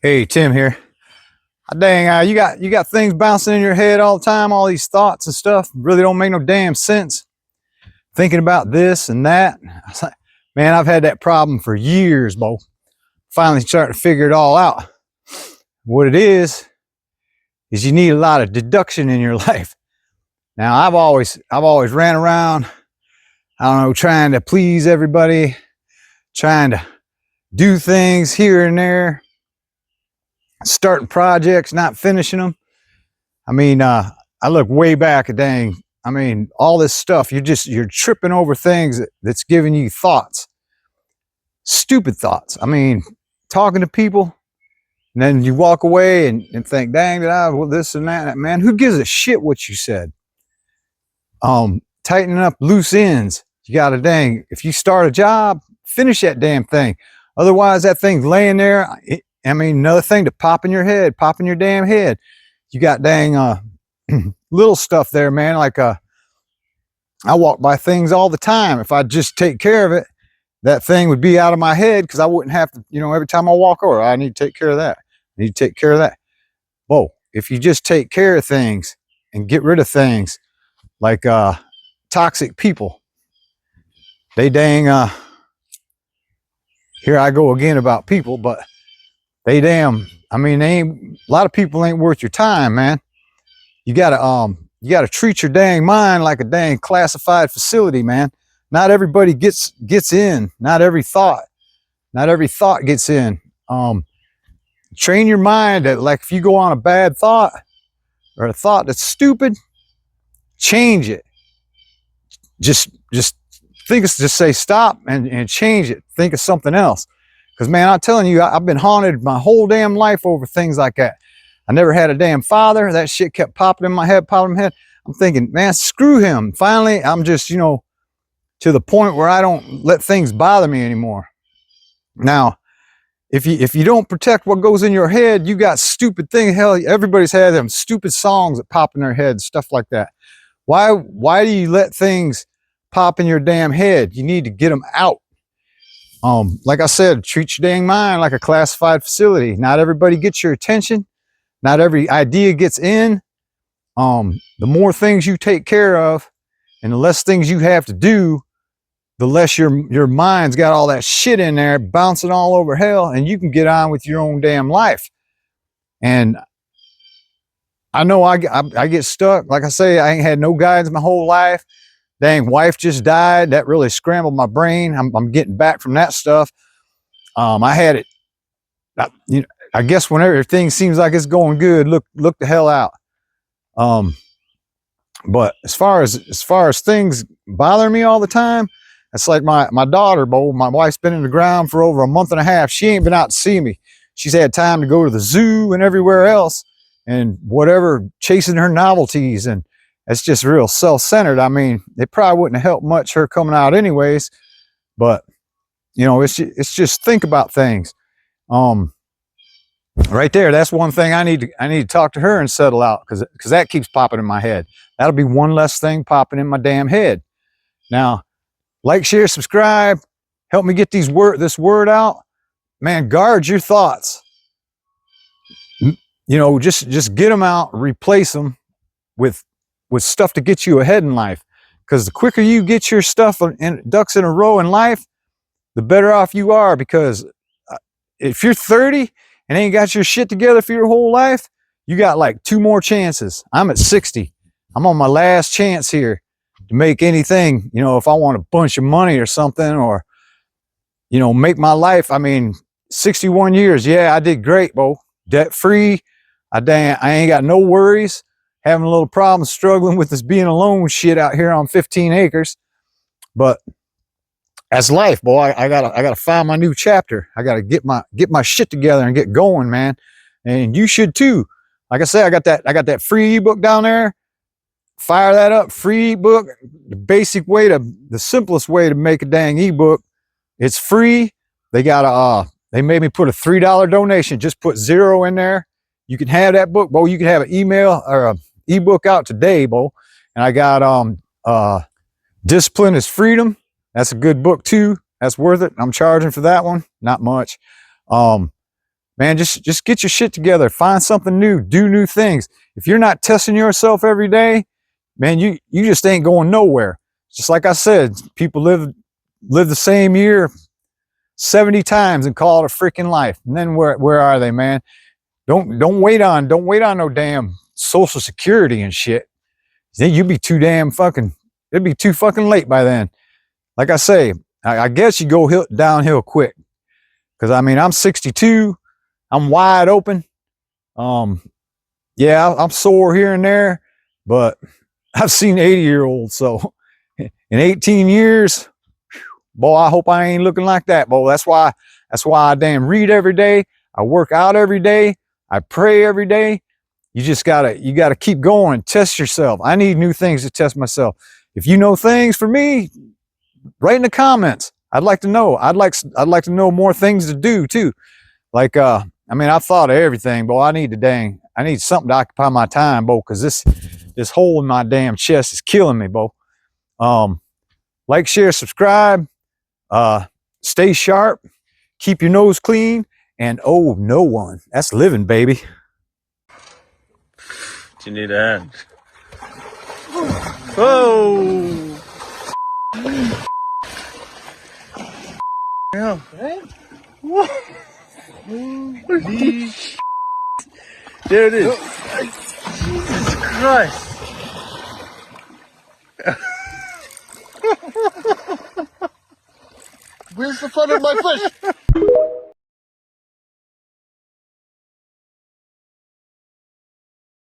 Hey, Tim here. Dang, you got things bouncing in your head all the time, all these thoughts and stuff really don't make no damn sense. Thinking about this and that. Man, I've had that problem for years, Bo. Finally starting to figure it all out. What it is you need a lot of deduction in your life. Now, I've always ran around, I don't know, trying to please everybody, trying to do things here and there, starting projects, not finishing them. I mean, I look way back at dang. I mean, all this stuff, you're tripping over things that's giving you thoughts, stupid thoughts. I mean, talking to people, and then you walk away and think, dang, well, this and that, man, who gives a shit what you said? Tightening up loose ends. You got to dang, if you start a job, finish that damn thing. Otherwise, that thing's laying there. I mean, another thing to pop in your head, pop in your damn head. You got dang, little stuff there, man. Like, I walk by things all the time. If I just take care of it, that thing would be out of my head because I wouldn't have to, every time I walk over, I need to take care of that. I need to take care of that. Whoa, if you just take care of things and get rid of things like toxic people, they dang, here I go again about people, but they damn, I mean, a lot of people ain't worth your time, man. You gotta treat your dang mind like a dang classified facility, man. Not everybody gets in. Not every thought gets in. Train your mind that, like, if you go on a bad thought or a thought that's stupid, change it. Just just say stop and change it. Think of something else. Because, man, I'm telling you, I've been haunted my whole damn life over things like that. I never had a damn father. That shit kept popping in my head, popping in my head. I'm thinking, man, screw him. Finally, I'm just, to the point where I don't let things bother me anymore. Now, if you don't protect what goes in your head, you got stupid things. Hell, everybody's had them stupid songs that pop in their head, stuff like that. Why do you let things pop in your damn head? You need to get them out. Like I said, treat your dang mind like a classified facility. Not everybody gets your attention. Not every idea gets in. The more things you take care of and the less things you have to do, the less your mind's got all that shit in there bouncing all over hell, and you can get on with your own damn life. And I know I get stuck. Like I say, I ain't had no guidance my whole life. Dang, wife just died. That really scrambled my brain. I'm getting back from that stuff. I had it, I guess whenever everything seems like it's going good, look the hell out. But as far as things bother me all the time, it's like my daughter, Bo. My wife's been in the ground for over a month and a half. She ain't been out to see me. She's had time to go to the zoo and everywhere else and whatever, chasing her novelties, and it's just real self-centered. I mean, it probably wouldn't have helped much her coming out anyways, but it's just think about things. Right there, that's one thing I need to talk to her and settle out, because that keeps popping in my head. That'll be one less thing popping in my damn head. Now, like, share, subscribe, help me get this word out. Man, guard your thoughts. Just get them out, replace them with stuff to get you ahead in life. Because the quicker you get your stuff and ducks in a row in life, the better off you are. Because if you're 30 and ain't got your shit together for your whole life, you got like 2 more chances. I'm at 60. I'm on my last chance here to make anything, if I want a bunch of money or something, or, make my life. I mean, 61 years. Yeah, I did great, Bo. Debt free. I ain't got no worries. Having a little problem struggling with this being alone shit out here on 15 acres. But that's life, boy. I gotta find my new chapter. I gotta get my shit together and get going, man. And you should too. Like I say, I got that free ebook down there. Fire that up, free ebook. The simplest way to make a dang ebook. It's free. They made me put a $3 donation. Just put 0 in there. You can have that book, Bo. You can have an email or a ebook out today, Bo. And I got Discipline is Freedom. That's a good book too. That's worth it. I'm charging for that one. Not much. Man, man, just get your shit together. Find something new. Do new things. If you're not testing yourself every day, man, you just ain't going nowhere. Just like I said, people live the same year 70 times and call it a freaking life. And then where are they, man? Don't wait on no damn social security and shit. Then you'd be it'd be too fucking late by then. Like I say, I guess you go downhill quick. Cause I mean, I'm 62, I'm wide open. Yeah, I'm sore here and there, but I've seen 80-year-olds. So in 18 years, boy, I hope I ain't looking like that, boy. That's why I damn read every day. I work out every day. I pray every day. You gotta keep going, test yourself. I need new things to test myself. If you know things for me, write in the comments. I'd like to know. I'd like to know more things to do too. Like, I mean, I've thought of everything, but I need something to occupy my time, bo, because this hole in my damn chest is killing me, bo. Like, share, subscribe, stay sharp, keep your nose clean, and owe no one. That's living, baby. Do you need a hand? Whoa! Yeah. What? Holy shit. There it is. Jesus Christ. Where's the front of my fish?